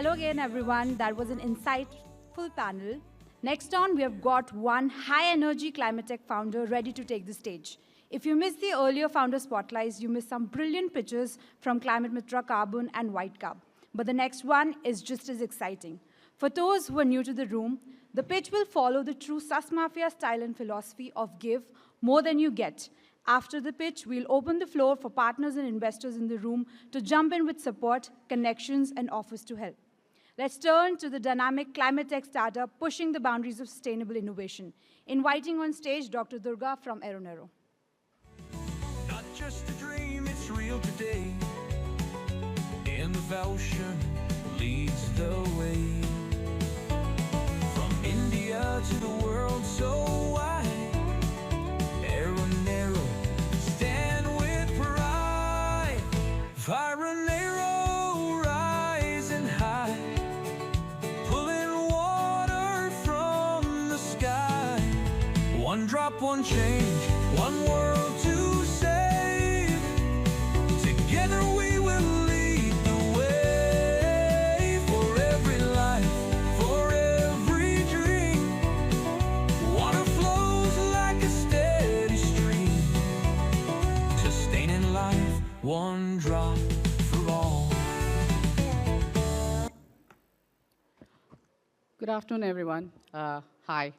Hello again, everyone. That was an insightful panel. Next on, we have got one high energy climate tech founder ready to take the stage. If you missed the earlier founder spotlights, you missed some brilliant pitches from Climate Mitra Carbon and White Cub. But the next one is just as exciting. For those who are new to the room, the pitch will follow the true Sus Mafia style and philosophy of give more than you get. After the pitch, we'll open the floor for partners and investors in the room to jump in with support, connections, and offers to help. Let's turn to the dynamic climate tech startup pushing the boundaries of sustainable innovation. Inviting on stage Dr. Durga from Aeronero. Not just a dream, it's real today. Innovation leads the way. From India to the world so wide, Aeronero, stand with pride. Aeronero, rising high, pulling water from the sky. One drop, one change, one world to save. Together we will lead the way. For every life, for every dream, water flows like a steady stream, sustaining life, one drop for all. Good afternoon, everyone. Hi.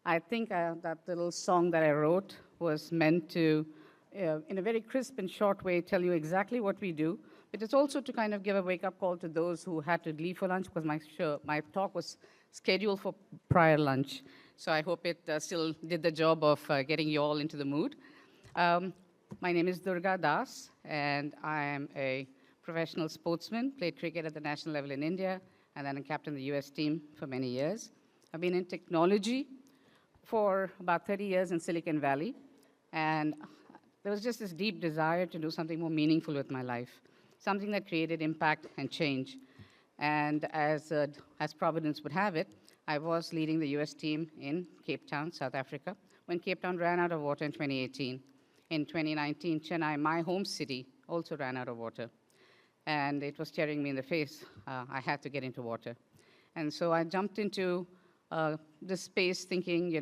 I think that little song that I wrote was meant to, in a very crisp and short way, tell you exactly what we do. But it's also to kind of give a wake-up call to those who had to leave for lunch, because my talk was scheduled for prior lunch. So I hope it still did the job of getting you all into the mood. My name is Durga Das, and I am a professional sportsman, played cricket at the national level in India, and then I captained the US team for many years. I've been in technology for about 30 years in Silicon Valley, and there was just this deep desire to do something more meaningful with my life, something that created impact and change. And as Providence would have it, I was leading the US team in Cape Town, South Africa, when Cape Town ran out of water in 2018. In 2019, Chennai, my home city, also ran out of water. And it was staring me in the face. I had to get into water. And so I jumped into this space thinking,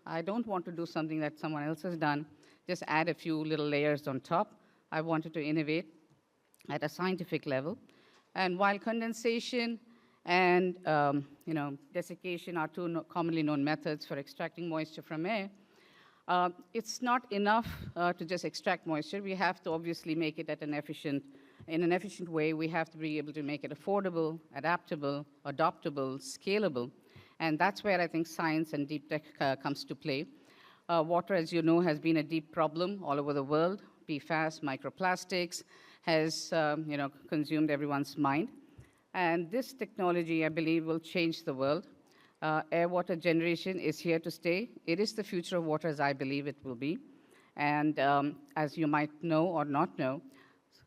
I don't want to do something that someone else has done, just add a few little layers on top. I wanted to innovate at a scientific level. And while condensation and desiccation are two commonly known methods for extracting moisture from air, it's not enough to just extract moisture. We have to obviously make it in an efficient way. We have to be able to make it affordable, adaptable, adoptable, scalable. And that's where I think science and deep tech comes to play. Water, as you know, has been a deep problem all over the world. PFAS, microplastics, has consumed everyone's mind. And this technology, I believe, will change the world. Air water generation is here to stay. It is the future of water, as I believe it will be. And as you might know or not know,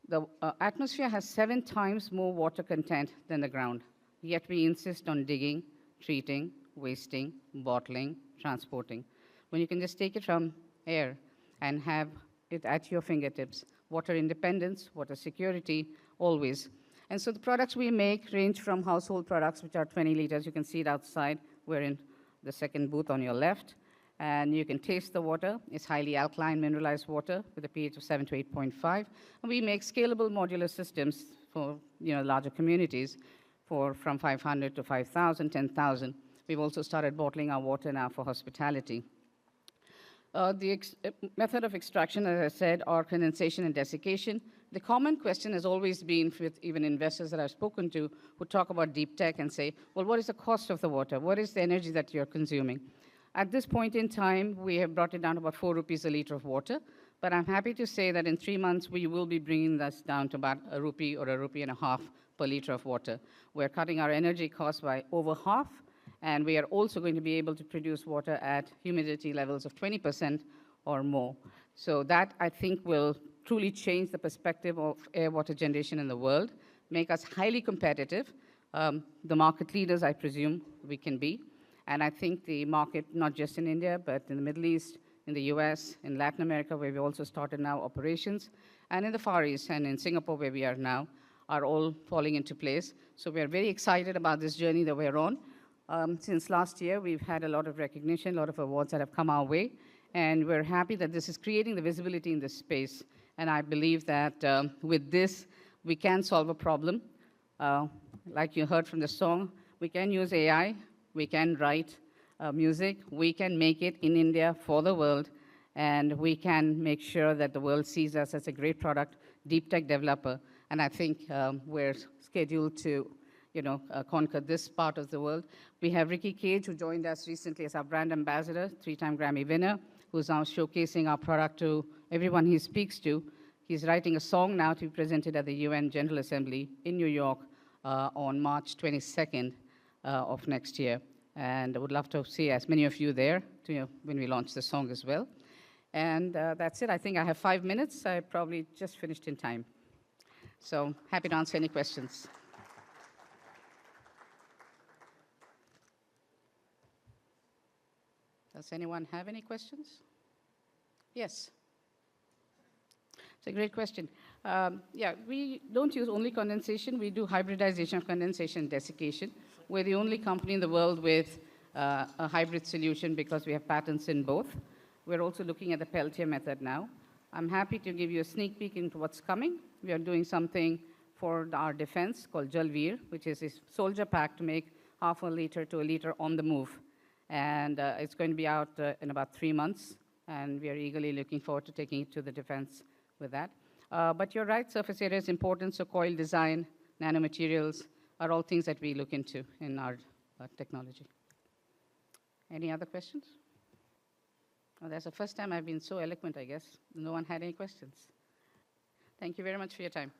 the atmosphere has 7 times more water content than the ground. Yet we insist on digging, treating, wasting, bottling, transporting, when you can just take it from air and have it at your fingertips. Water independence, water security, always. And so the products we make range from household products, which are 20 liters. You can see it outside. We're in the second booth on your left. And you can taste the water. It's highly alkaline, mineralized water with a pH of 7 to 8.5. And we make scalable modular systems for larger communities from 500 to 5,000, 10,000. We've also started bottling our water now for hospitality. The method of extraction, as I said, are condensation and desiccation. The common question has always been with even investors that I've spoken to who talk about deep tech and say, well, what is the cost of the water? What is the energy that you're consuming? At this point in time, we have brought it down to about 4 rupees a liter of water. But I'm happy to say that in 3 months, we will be bringing this down to about a rupee or a rupee and a half per liter of water. We're cutting our energy costs by over half. And we are also going to be able to produce water at humidity levels of 20% or more. So that, I think, will truly change the perspective of air water generation in the world, make us highly competitive. The market leaders, I presume, we can be. And I think the market, not just in India, but in the Middle East, in the US, in Latin America, where we also started now operations, and in the Far East and in Singapore, where we are now, are all falling into place. So we are very excited about this journey that we're on. Since last year, we've had a lot of recognition, a lot of awards that have come our way, and we're happy that this is creating the visibility in this space. And I believe that with this, we can solve a problem. Like you heard from the song, we can use AI, we can write music, we can make it in India for the world, and we can make sure that the world sees us as a great product, deep tech developer. And I think we're scheduled to conquer this part of the world. We have Ricky Cage, who joined us recently as our brand ambassador, 3-time Grammy winner, who's now showcasing our product to everyone he speaks to. He's writing a song now to be presented at the UN General Assembly in New York on March 22nd of next year. And I would love to see as many of you there when we launch the song as well. And that's it. I think I have 5 minutes. I probably just finished in time. So happy to answer any questions. Does anyone have any questions? Yes. It's a great question. Yeah, we don't use only condensation. We do hybridization of condensation and desiccation. We're the only company in the world with a hybrid solution because we have patents in both. We're also looking at the Peltier method now. I'm happy to give you a sneak peek into what's coming. We are doing something for our defense called Jalveer, which is a soldier pack to make half a liter to a liter on the move. And it's going to be out in about 3 months, and we are eagerly looking forward to taking it to the defense with that. But you're right, surface area is important, so coil design, nanomaterials are all things that we look into in our technology. Any other questions? Oh, that's the first time I've been so eloquent, I guess. No one had any questions. Thank you very much for your time.